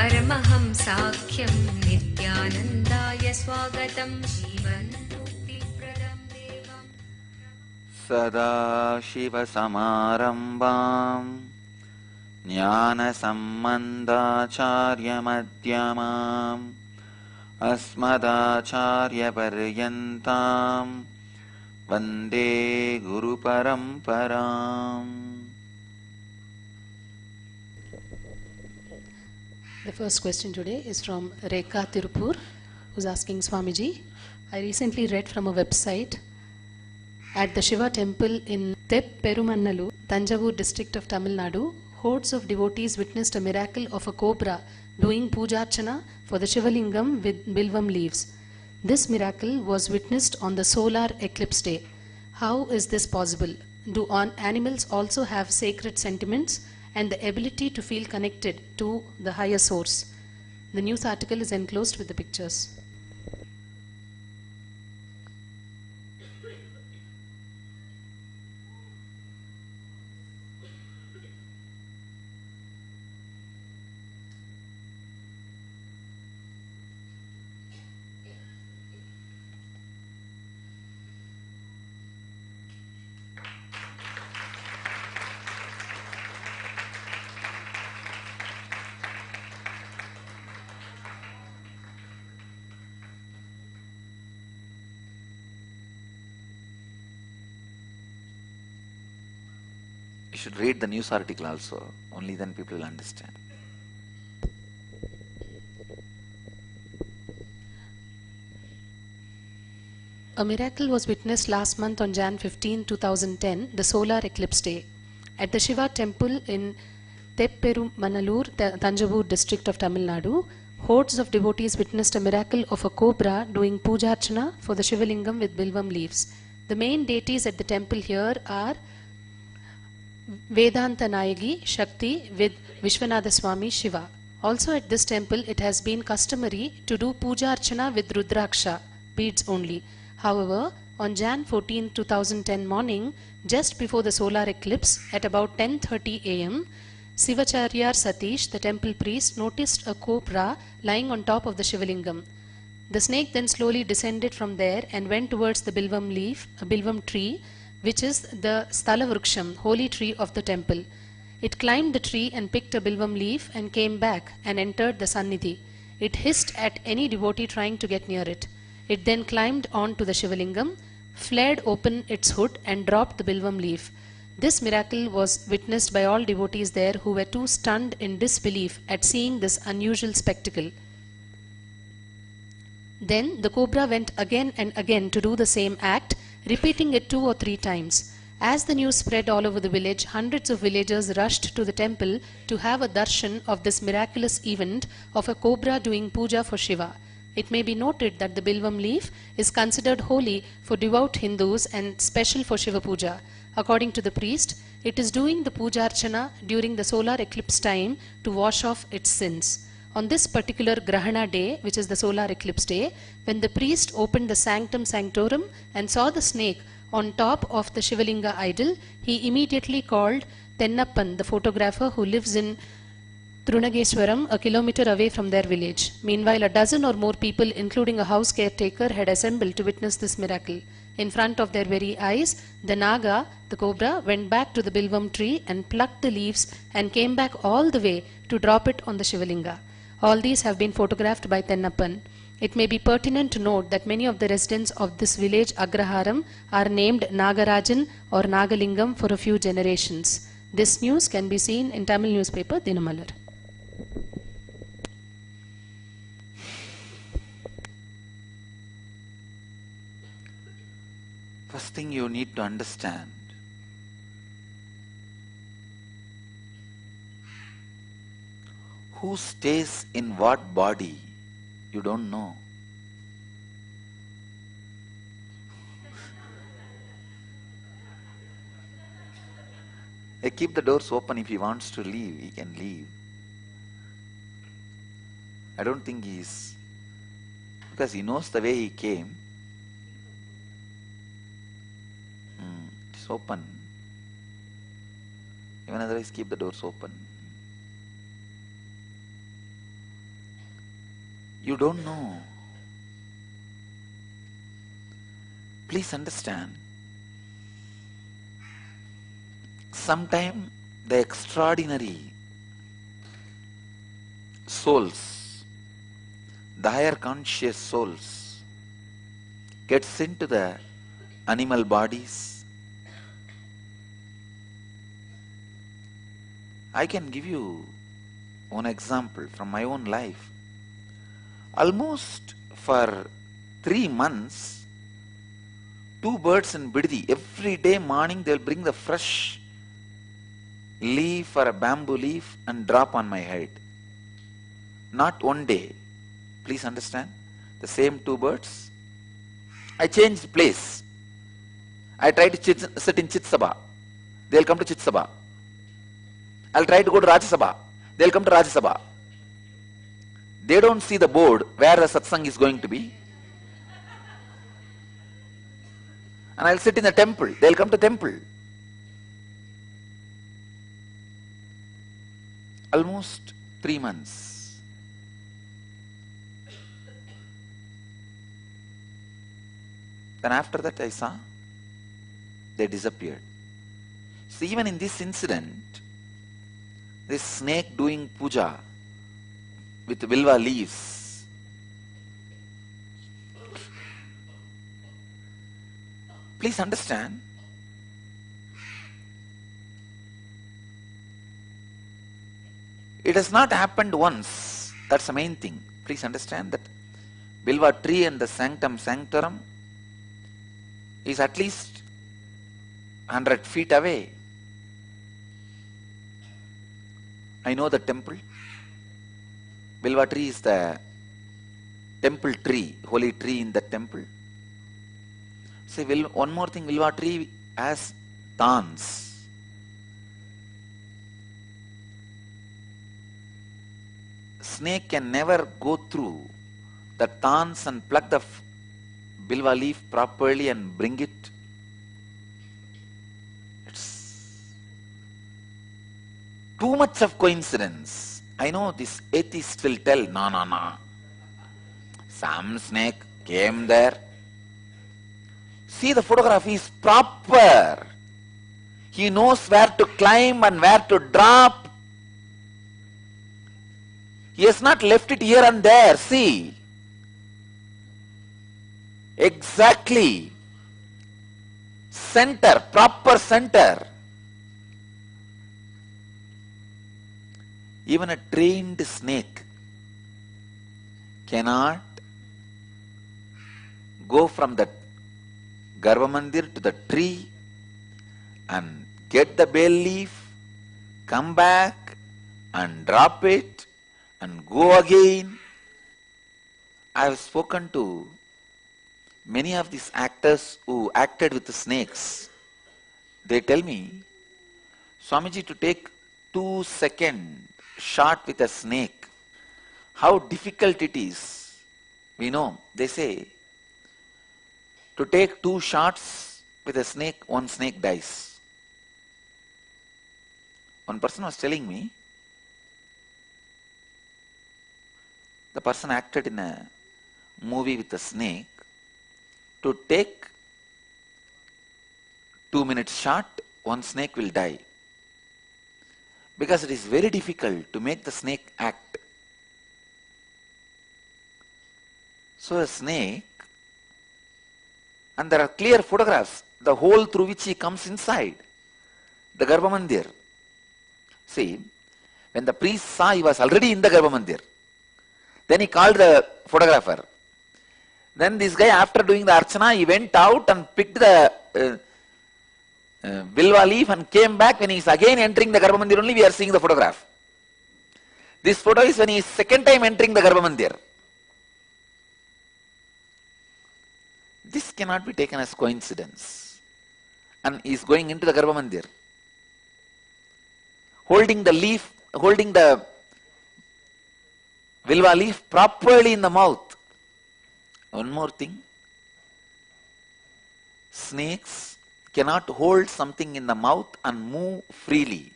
Paramahamsa Nithyananda Swagatam Jivanmukti-pradam devam Sada Shiva Samarambam Jnana Sambandacharya Madhyamam Asmadacharya Paryantam Vande Guru Paramparam. The first question today is from Rekha Tirupur, who's asking Swamiji, I recently read from a website at the Shiva temple in Tepperumannalu, Tanjavur district of Tamil Nadu, hordes of devotees witnessed a miracle of a cobra doing pujarchana for the Shivalingam with bilvam leaves. This miracle was witnessed on the solar eclipse day. How is this possible? Do animals also have sacred sentiments and the ability to feel connected to the higher source? The news article is enclosed with the pictures. You should read the news article also, only then people will understand. A miracle was witnessed last month on Jan 15, 2010, the solar eclipse day. At the Shiva temple in Tepperumanallur, Tanjavur district of Tamil Nadu, hordes of devotees witnessed a miracle of a cobra doing pujarchana for the Shivalingam with bilvam leaves. The main deities at the temple here are Vedanta Nayagi Shakti with Vishwanatha Swami Shiva. Also at this temple it has been customary to do puja archana with Rudraksha, beads only. However, on Jan 14, 2010 morning, just before the solar eclipse at about 10:30 am, Sivacharya Satish, the temple priest, noticed a cobra lying on top of the Shivalingam. The snake then slowly descended from there and went towards the bilvam tree, which is the Sthala Vruksham, holy tree of the temple. It climbed the tree and picked a bilvam leaf and came back and entered the Sannidhi. It hissed at any devotee trying to get near it. It then climbed on to the Shivalingam, flared open its hood and dropped the bilvam leaf. This miracle was witnessed by all devotees there who were too stunned in disbelief at seeing this unusual spectacle. Then the cobra went again and again to do the same act, repeating it 2 or 3 times. As the news spread all over the village, hundreds of villagers rushed to the temple to have a darshan of this miraculous event of a cobra doing puja for Shiva. It may be noted that the bilvam leaf is considered holy for devout Hindus and special for Shiva puja. According to the priest, it is doing the puja archana during the solar eclipse time to wash off its sins. On this particular Grahana day, which is the solar eclipse day, when the priest opened the sanctum sanctorum and saw the snake on top of the Shivalinga idol, he immediately called Tennappan, the photographer who lives in Trunageswaram, a kilometer away from their village. Meanwhile, a dozen or more people, including a house caretaker, had assembled to witness this miracle. In front of their very eyes, the Naga, the cobra, went back to the bilvam tree and plucked the leaves and came back all the way to drop it on the Shivalinga. All these have been photographed by Tennappan. It may be pertinent to note that many of the residents of this village Agraharam are named Nagarajan or Nagalingam for a few generations. This news can be seen in Tamil newspaper Dinamalar. First thing you need to understand, who stays in what body, you don't know. They keep the doors open. If he wants to leave, he can leave. I don't think because he knows the way he came. It's open. Even otherwise, keep the doors open. You don't know. Please understand. Sometimes the extraordinary souls, the higher conscious souls, gets into the animal bodies. I can give you one example from my own life. Almost for 3 months, 2 birds in Biddi, every day morning they will bring the fresh leaf or a bamboo leaf and drop on my head. Not one day. Please understand. The same 2 birds. I changed place. I tried to sit in Chitsabha. They'll come to Chitsabha. I'll try to go to Rajya Sabha. They'll come to Rajya Sabha. They don't see the board where the satsang is going to be. And I'll sit in the temple. They'll come to temple. Almost 3 months. Then after that I saw they disappeared. So even in this incident, this snake doing puja with vilva leaves. Please understand. It has not happened once. That's the main thing. Please understand that Bilva tree and the sanctum sanctorum is at least 100 feet away. I know the temple. Bilva tree is the temple tree, holy tree in the temple. Say, one more thing, Bilva tree has thorns. Snake can never go through the thorns and pluck the bilva leaf properly and bring it. It's too much of coincidence. I know this atheist will tell, no. Some snake came there. See, the photograph is proper. He knows where to climb and where to drop. He has not left it here and there. See. Exactly. Center, proper center. Even a trained snake cannot go from the Garbha Mandir to the tree and get the bay leaf, come back and drop it and go again. I have spoken to many of these actors who acted with the snakes. They tell me, Swamiji, to take 2-second shot with a snake, how difficult it is. We know, they say, to take 2 shots with a snake, 1 snake dies. One person was telling me, the person acted in a movie with a snake. To take 2-minute shot, 1 snake will die. Because it is very difficult to make the snake act. So a snake, and there are clear photographs, the hole through which he comes inside, the Garbha Mandir. See, when the priest saw he was already in the Garbha Mandir, then he called the photographer. Then this guy, after doing the archana, he went out and picked the bilva leaf and came back. When he is again entering the Garbha Mandir only, we are seeing the photograph. This photo is when he is second time entering the Garbha Mandir. This cannot be taken as coincidence. And he is going into the Garbha Mandir, holding the leaf, holding the bilva leaf properly in the mouth. One more thing, snakes cannot hold something in the mouth and move freely.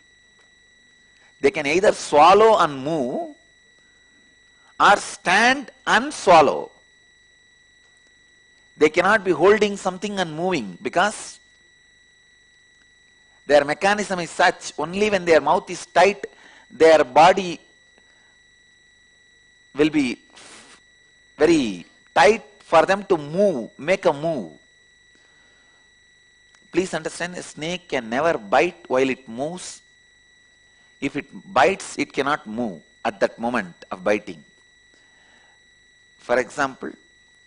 They can either swallow and move, or stand and swallow. They cannot be holding something and moving because their mechanism is such, only when their mouth is tight, their body will be very tight for them to move, make a move. Please understand, a snake can never bite while it moves. If it bites, it cannot move at that moment of biting. For example,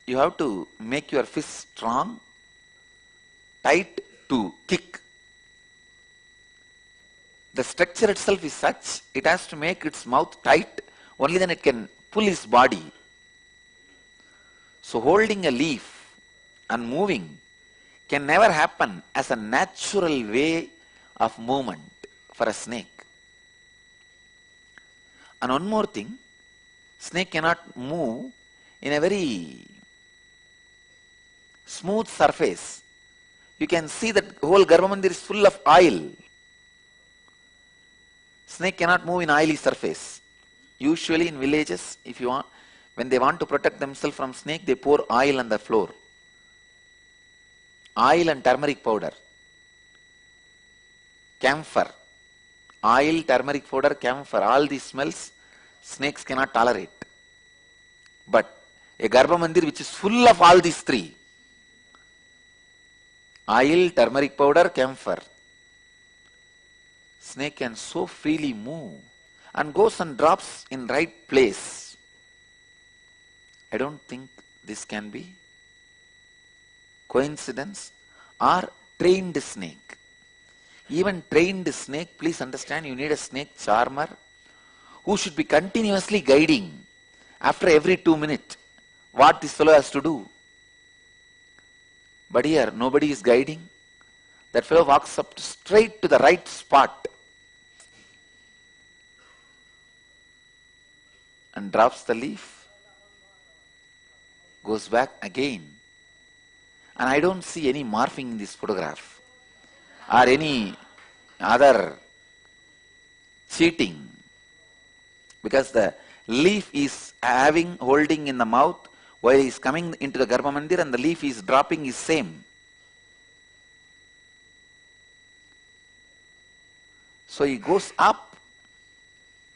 you have to make your fist strong, tight to kick. The structure itself is such, it has to make its mouth tight, only then it can pull its body. So holding a leaf and moving can never happen as a natural way of movement for a snake. And one more thing, snake cannot move in a very smooth surface. You can see that whole Garbhamandir is full of oil. Snake cannot move in oily surface. Usually in villages, if you want, when they want to protect themselves from snake, they pour oil on the floor. Oil and turmeric powder. Camphor. Oil, turmeric powder, camphor, all these smells, snakes cannot tolerate. But a Garbhamandir which is full of all these three, oil, turmeric powder, camphor, snake can so freely move and goes and drops in right place. I don't think this can be coincidence or trained snake. Even trained snake, please understand, you need a snake charmer who should be continuously guiding after every 2 minutes what this fellow has to do. But here nobody is guiding. That fellow walks up straight to the right spot and drops the leaf, goes back again. And I don't see any morphing in this photograph or any other cheating, because the leaf is holding in the mouth while he is coming into the Garbhamandir, and the leaf is dropping is same. So he goes up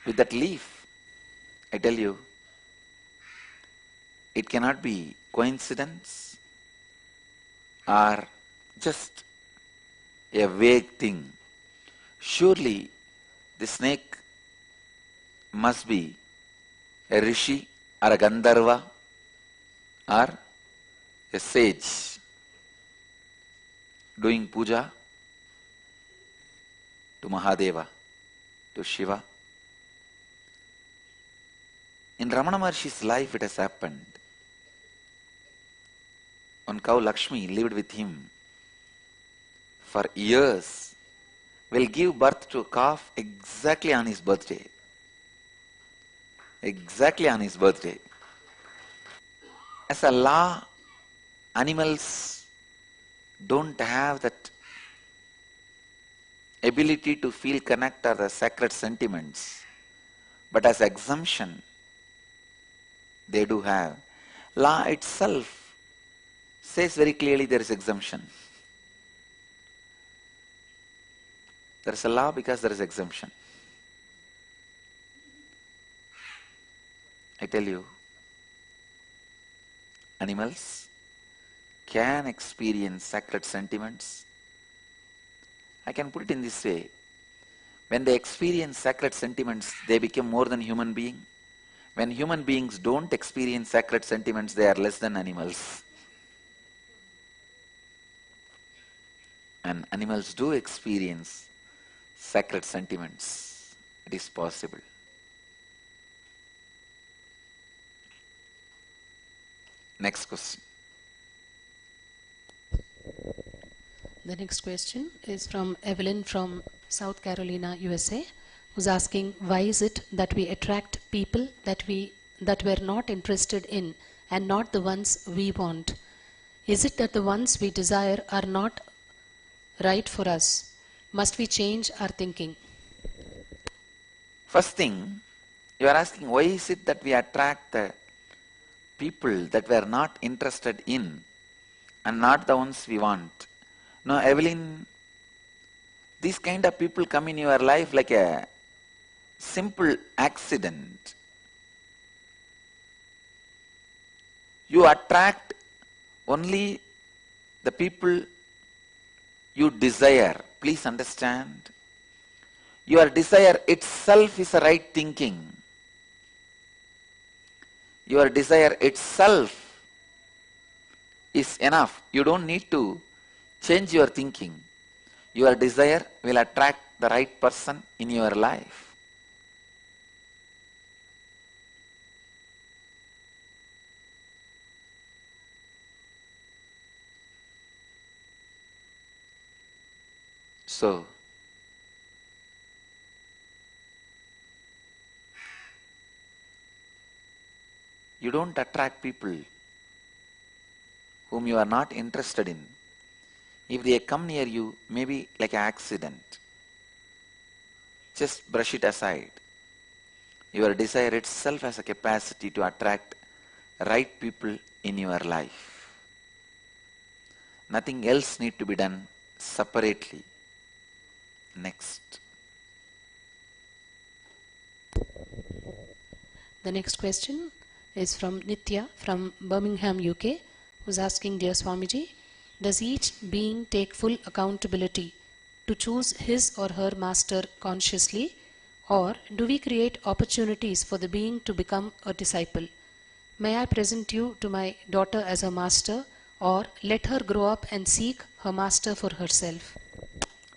with that leaf. I tell you, it cannot be coincidence or just a vague thing. Surely the snake must be a rishi or a Gandharva or a sage doing puja to Mahadeva, to Shiva. In Ramana Maharshi's life it has happened. One cow Lakshmi lived with him for years, will give birth to a calf exactly on his birthday. Exactly on his birthday. As a law, animals don't have that ability to feel connect or the sacred sentiments. But as exemption, they do have. Law itself says very clearly there is exemption. There is a law because there is exemption. I tell you, animals can experience sacred sentiments. I can put it in this way. When they experience sacred sentiments, they become more than human being. When human beings don't experience sacred sentiments, they are less than animals. And animals do experience sacred sentiments. It is possible. Next question. The next question is from Evelyn from South Carolina, USA, who's asking, why is it that we attract people that we're not interested in and not the ones we want? Is it that the ones we desire are not right for us? Must we change our thinking? First thing, You are asking, why is it that we attract the people that we are not interested in and not the ones we want? No, Evelyn, these kind of people come in your life like a simple accident. You attract only the people you desire. Please understand. Your desire itself is a right thinking. Your desire itself is enough. You don't need to change your thinking. Your desire will attract the right person in your life. So, you don't attract people whom you are not interested in. If they come near you, maybe like an accident, just brush it aside. Your desire itself has a capacity to attract right people in your life. Nothing else need to be done separately. Next. The next question is from Nitya from Birmingham, UK, who's asking, Dear Swamiji, does each being take full accountability to choose his or her master consciously, or do we create opportunities for the being to become a disciple? May I present you to my daughter as a master, or let her grow up and seek her master for herself?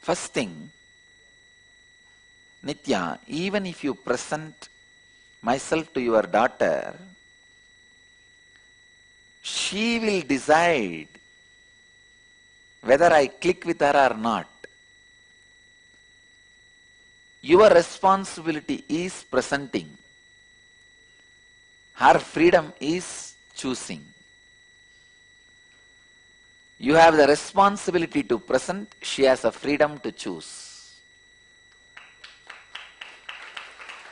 First thing, Nitya, even if you present myself to your daughter, she will decide whether I click with her or not. Your responsibility is presenting. Her freedom is choosing. You have the responsibility to present, she has a freedom to choose.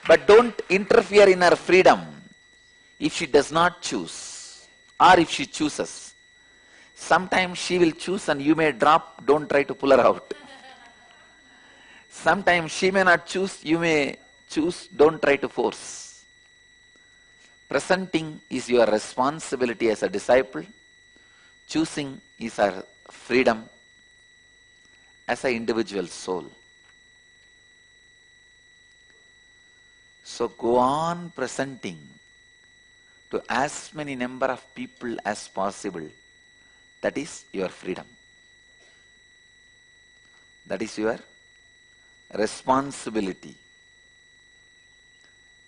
But don't interfere in her freedom if she does not choose, or if she chooses. Sometimes she will choose and you may drop, don't try to pull her out. Sometimes she may not choose, you may choose, don't try to force. Presenting is your responsibility as a disciple. Choosing is our freedom as an individual soul. So go on presenting to as many number of people as possible. That is your freedom. That is your responsibility.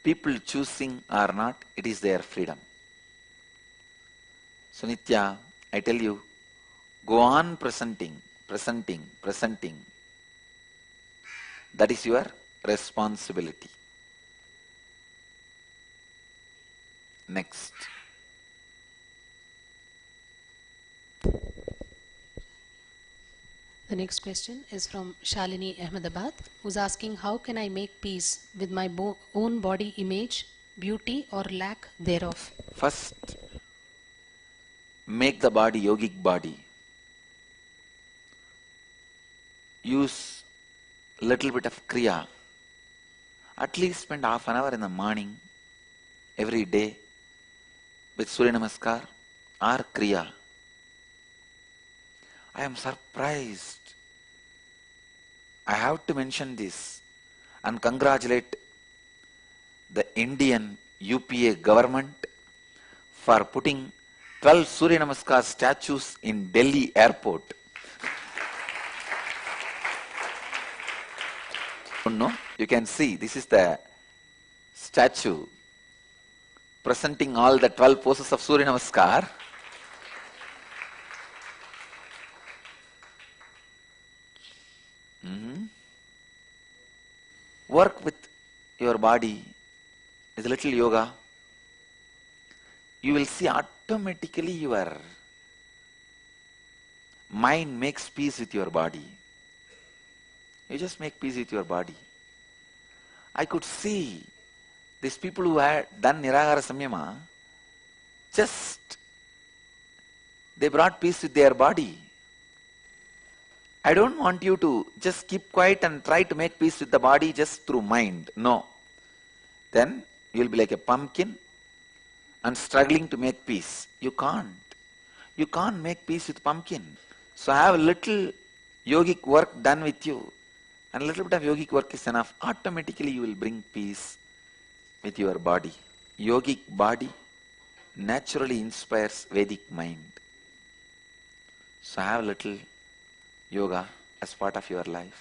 People choosing or not, it is their freedom. So Nitya, I tell you, go on presenting. That is your responsibility. Next. The next question is from Shalini Ahmedabad, who's asking, how can I make peace with my own body image, beauty or lack thereof? First, make the body yogic body. Use little bit of kriya. At least spend half an hour in the morning, every day, with Surya Namaskar or kriya. I am surprised. I have to mention this and congratulate the Indian UPA government for putting 12 Surya Namaskar statues in Delhi airport. No, you can see this is the statue presenting all the 12 poses of Surya Namaskar. Work with your body with a little yoga. You will see automatically your mind makes peace with your body. You just make peace with your body. I could see These people who had done Nirahara Samyama, just they brought peace with their body. I don't want you to just keep quiet and try to make peace with the body just through mind. No. Then you will be like a pumpkin and struggling to make peace. You can't. You can't make peace with pumpkin. So have a little yogic work done with you. And a little bit of yogic work is enough. Automatically you will bring peace with your body. Yogic body naturally inspires Vedic mind. So have a little yoga as part of your life.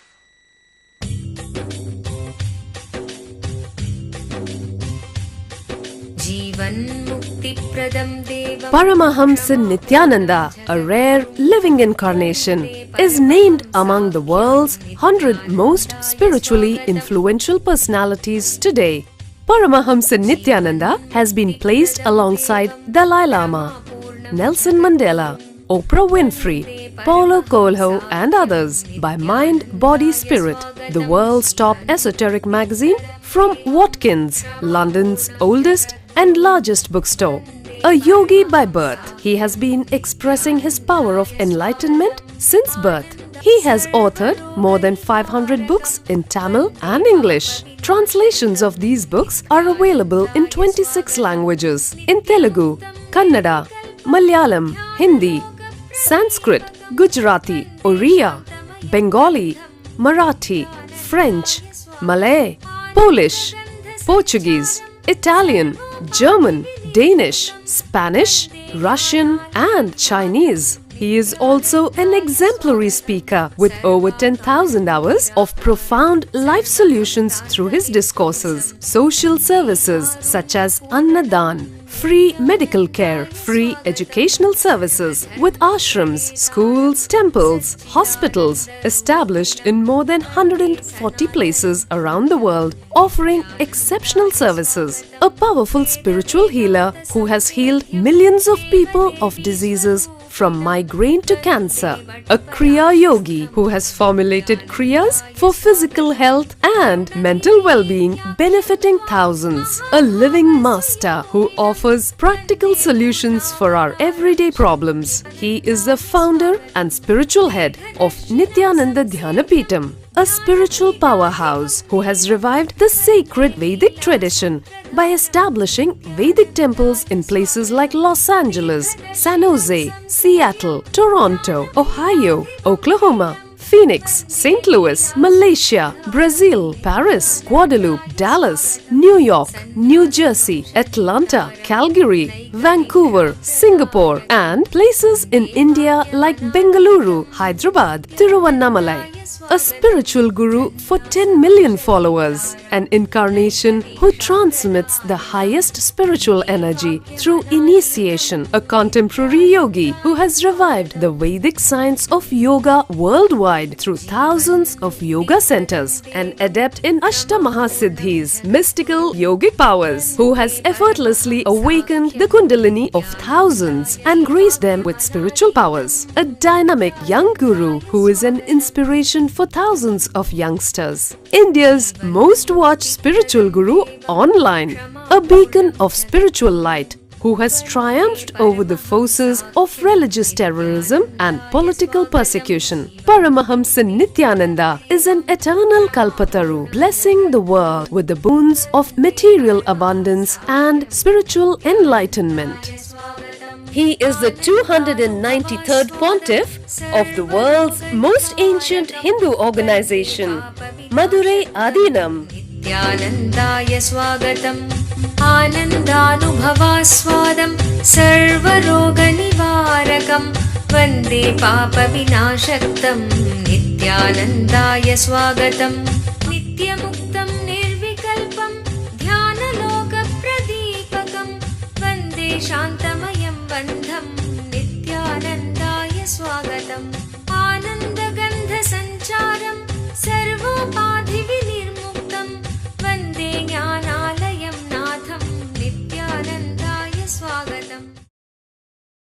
Paramahamsa Nithyananda, a rare living incarnation, is named among the world's 100 most spiritually influential personalities today. Paramahamsa Nithyananda has been placed alongside Dalai Lama, Nelson Mandela, Oprah Winfrey, Paulo Coelho and others by Mind, Body, Spirit, the world's top esoteric magazine from Watkins, London's oldest and largest bookstore. A yogi by birth, he has been expressing his power of enlightenment since birth. He has authored more than 500 books in Tamil and English. Translations of these books are available in 26 languages in Telugu, Kannada, Malayalam, Hindi, Sanskrit, Gujarati, Oriya, Bengali, Marathi, French, Malay, Polish, Portuguese, Italian, German, Danish, Spanish, Russian and Chinese. He is also an exemplary speaker with over 10,000 hours of profound life solutions through his discourses. Social services such as Annadan, free medical care, free educational services with ashrams, schools, temples, hospitals established in more than 140 places around the world, offering exceptional services. A powerful spiritual healer who has healed millions of people of diseases from migraine to cancer. A Kriya Yogi who has formulated Kriyas for physical health and mental well-being, benefiting thousands. A living master who offers practical solutions for our everyday problems. He is the founder and spiritual head of Nithyananda Dhyanapitham, a spiritual powerhouse who has revived the sacred Vedic tradition by establishing Vedic temples in places like Los Angeles, San Jose, Seattle, Toronto, Ohio, Oklahoma, Phoenix, St. Louis, Malaysia, Brazil, Paris, Guadeloupe, Dallas, New York, New Jersey, Atlanta, Calgary, Vancouver, Singapore, and places in India like Bengaluru, Hyderabad, Tiruvannamalai. A spiritual guru for 10 million followers, an incarnation who transmits the highest spiritual energy through initiation, a contemporary yogi who has revived the Vedic science of yoga worldwide through thousands of yoga centers, an adept in Ashtamahasiddhis, mystical yogic powers, who has effortlessly awakened the Kundalini of thousands and graced them with spiritual powers, a dynamic young guru who is an inspiration for thousands of youngsters, India's most watched spiritual guru online, a beacon of spiritual light who has triumphed over the forces of religious terrorism and political persecution. Paramahamsa Nithyananda is an eternal Kalpataru, blessing the world with the boons of material abundance and spiritual enlightenment. He is the 293rd pontiff of the world's most ancient Hindu organization, Madurai Adinam. Nithyanandaya swagatam Anandanubhavaswadam Sarvaroga nivarakam Vande papa vinashaktam Nithyanandaya swagatam Nityamuktam nirvikalpam Dhyanaloka pradipakam Vande shantamayam bandham